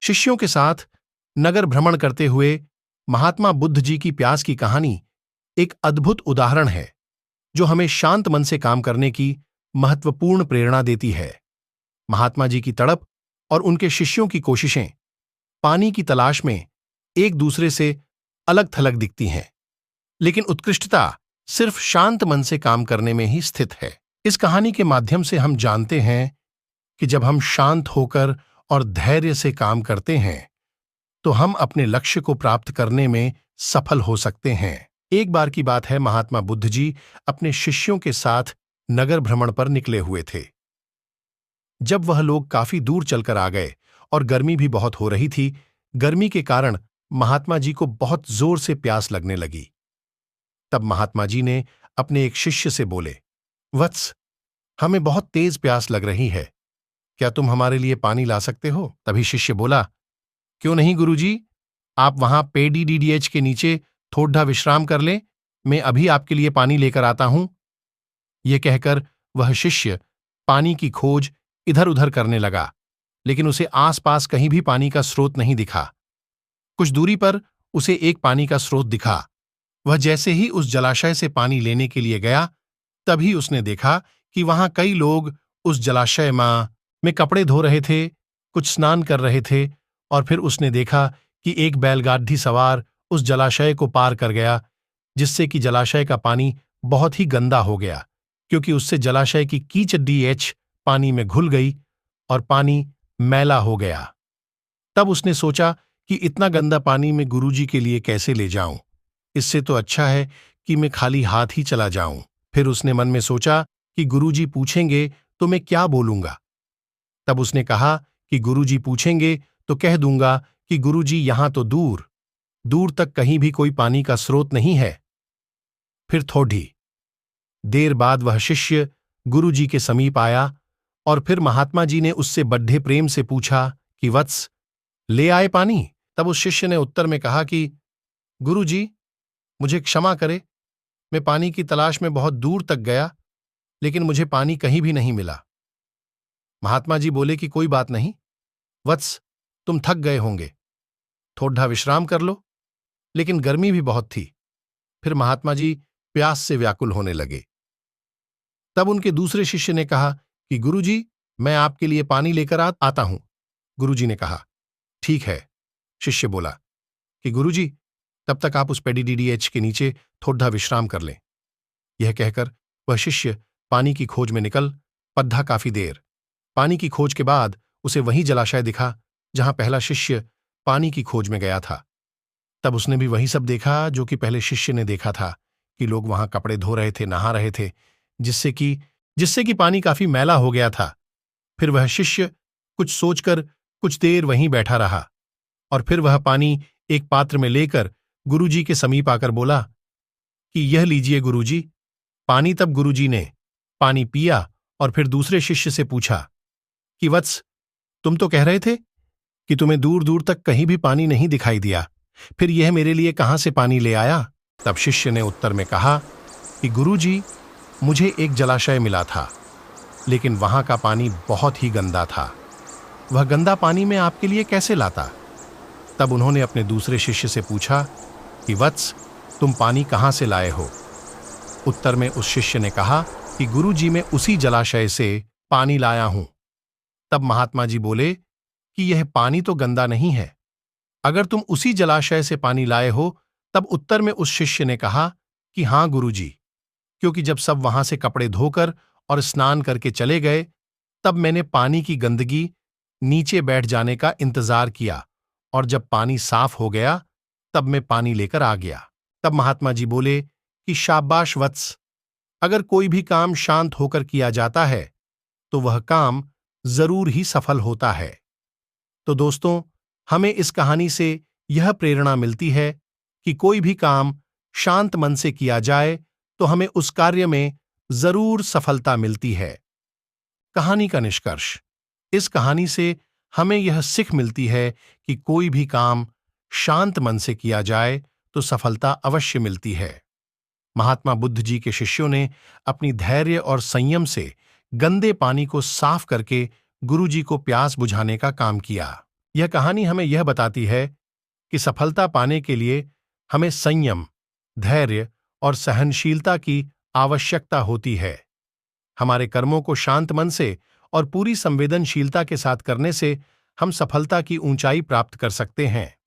शिष्यों के साथ नगर भ्रमण करते हुए महात्मा बुद्ध जी की प्यास की कहानी एक अद्भुत उदाहरण है जो हमें शांत मन से काम करने की महत्वपूर्ण प्रेरणा देती है। महात्मा जी की तड़प और उनके शिष्यों की कोशिशें पानी की तलाश में एक दूसरे से अलग थलग दिखती हैं, लेकिन उत्कृष्टता सिर्फ शांत मन से काम करने में ही स्थित है। इस कहानी के माध्यम से हम जानते हैं कि जब हम शांत होकर और धैर्य से काम करते हैं तो हम अपने लक्ष्य को प्राप्त करने में सफल हो सकते हैं। एक बार की बात है, महात्मा बुद्ध जी अपने शिष्यों के साथ नगर भ्रमण पर निकले हुए थे। जब वह लोग काफी दूर चलकर आ गए और गर्मी भी बहुत हो रही थी, गर्मी के कारण महात्मा जी को बहुत जोर से प्यास लगने लगी। तब महात्मा जी ने अपने एक शिष्य से बोले, वत्स, हमें बहुत तेज प्यास लग रही है, क्या तुम हमारे लिए पानी ला सकते हो? तभी शिष्य बोला, क्यों नहीं गुरुजी, आप वहां पेडीडीडीएच के नीचे थोड़ा विश्राम कर लें, मैं अभी आपके लिए पानी लेकर आता हूं। यह कहकर वह शिष्य पानी की खोज इधर उधर करने लगा, लेकिन उसे आसपास कहीं भी पानी का स्रोत नहीं दिखा। कुछ दूरी पर उसे एक पानी का स्रोत दिखा। वह जैसे ही उस जलाशय से पानी लेने के लिए गया, तभी उसने देखा कि वहां कई लोग उस जलाशय में कपड़े धो रहे थे, कुछ स्नान कर रहे थे, और फिर उसने देखा कि एक बैलगाड़ी सवार उस जलाशय को पार कर गया, जिससे कि जलाशय का पानी बहुत ही गंदा हो गया, क्योंकि उससे जलाशय की कीचड़ पानी में घुल गई और पानी मैला हो गया। तब उसने सोचा कि इतना गंदा पानी मैं गुरुजी के लिए कैसे ले जाऊं, इससे तो अच्छा है कि मैं खाली हाथ ही चला जाऊं। फिर उसने मन में सोचा कि गुरुजी पूछेंगे तो मैं क्या बोलूंगा। तब उसने कहा कि गुरुजी पूछेंगे तो कह दूंगा कि गुरुजी यहां तो दूर दूर तक कहीं भी कोई पानी का स्रोत नहीं है। फिर थोड़ी देर बाद वह शिष्य गुरुजी के समीप आया और फिर महात्मा जी ने उससे बड्ढे प्रेम से पूछा कि वत्स, ले आए पानी? तब उस शिष्य ने उत्तर में कहा कि गुरुजी, मुझे क्षमा करे, मैं पानी की तलाश में बहुत दूर तक गया, लेकिन मुझे पानी कहीं भी नहीं मिला। महात्मा जी बोले कि कोई बात नहीं वत्स, तुम थक गए होंगे, थोड़ा विश्राम कर लो। लेकिन गर्मी भी बहुत थी। फिर महात्मा जी प्यास से व्याकुल होने लगे। तब उनके दूसरे शिष्य ने कहा कि गुरुजी, मैं आपके लिए पानी लेकर आता हूं। गुरुजी ने कहा, ठीक है। शिष्य बोला कि गुरुजी, तब तक आप उस पेडीडीडीएच के नीचे थोड़ा विश्राम कर लें। यह कहकर वह शिष्य पानी की खोज में निकल पद्धा काफी देर। पानी की खोज के बाद उसे वही जलाशय दिखा जहां पहला शिष्य पानी की खोज में गया था। तब उसने भी वही सब देखा जो कि पहले शिष्य ने देखा था, कि लोग वहां कपड़े धो रहे थे, नहा रहे थे, जिससे कि पानी काफी मैला हो गया था। फिर वह शिष्य कुछ सोचकर कुछ देर वहीं बैठा रहा और फिर वह पानी एक पात्र में लेकर गुरुजी के समीप आकर बोला कि यह लीजिए गुरुजी पानी। तब गुरुजी ने पानी पिया और फिर दूसरे शिष्य से पूछा कि वत्स, तुम तो कह रहे थे कि तुम्हें दूर दूर तक कहीं भी पानी नहीं दिखाई दिया, फिर यह मेरे लिए कहां से पानी ले आया? तब शिष्य ने उत्तर में कहा कि गुरुजी, मुझे एक जलाशय मिला था, लेकिन वहां का पानी बहुत ही गंदा था। वह गंदा पानी मैं आपके लिए कैसे लाता? तब उन्होंने अपने दूसरे शिष्य से पूछा कि वत्स, तुम पानी कहां से लाए हो? उत्तर में उस शिष्य ने कहा कि गुरुजी, मैं उसी जलाशय से पानी लाया हूं। तब महात्मा जी बोले कि यह पानी तो गंदा नहीं है। अगर तुम उसी जलाशय से पानी लाए हो, तब उत्तर में उस शिष्य ने कहा कि हां गुरुजी, क्योंकि जब सब वहां से कपड़े धोकर और स्नान करके चले गए, तब मैंने पानी की गंदगी नीचे बैठ जाने का इंतजार किया, और जब पानी साफ हो गया तब मैं पानी लेकर आ गया। तब महात्मा जी बोले कि शाबाश वत्स, अगर कोई भी काम शांत होकर किया जाता है तो वह काम जरूर ही सफल होता है। तो दोस्तों, हमें इस कहानी से यह प्रेरणा मिलती है कि कोई भी काम शांत मन से किया जाए तो हमें उस कार्य में जरूर सफलता मिलती है। कहानी का निष्कर्ष, इस कहानी से हमें यह सीख मिलती है कि कोई भी काम शांत मन से किया जाए तो सफलता अवश्य मिलती है। महात्मा बुद्ध जी के शिष्यों ने अपनी धैर्य और संयम से गंदे पानी को साफ करके गुरुजी को प्यास बुझाने का काम किया। यह कहानी हमें यह बताती है कि सफलता पाने के लिए हमें संयम, धैर्य और सहनशीलता की आवश्यकता होती है। हमारे कर्मों को शांत मन से और पूरी संवेदनशीलता के साथ करने से हम सफलता की ऊंचाई प्राप्त कर सकते हैं।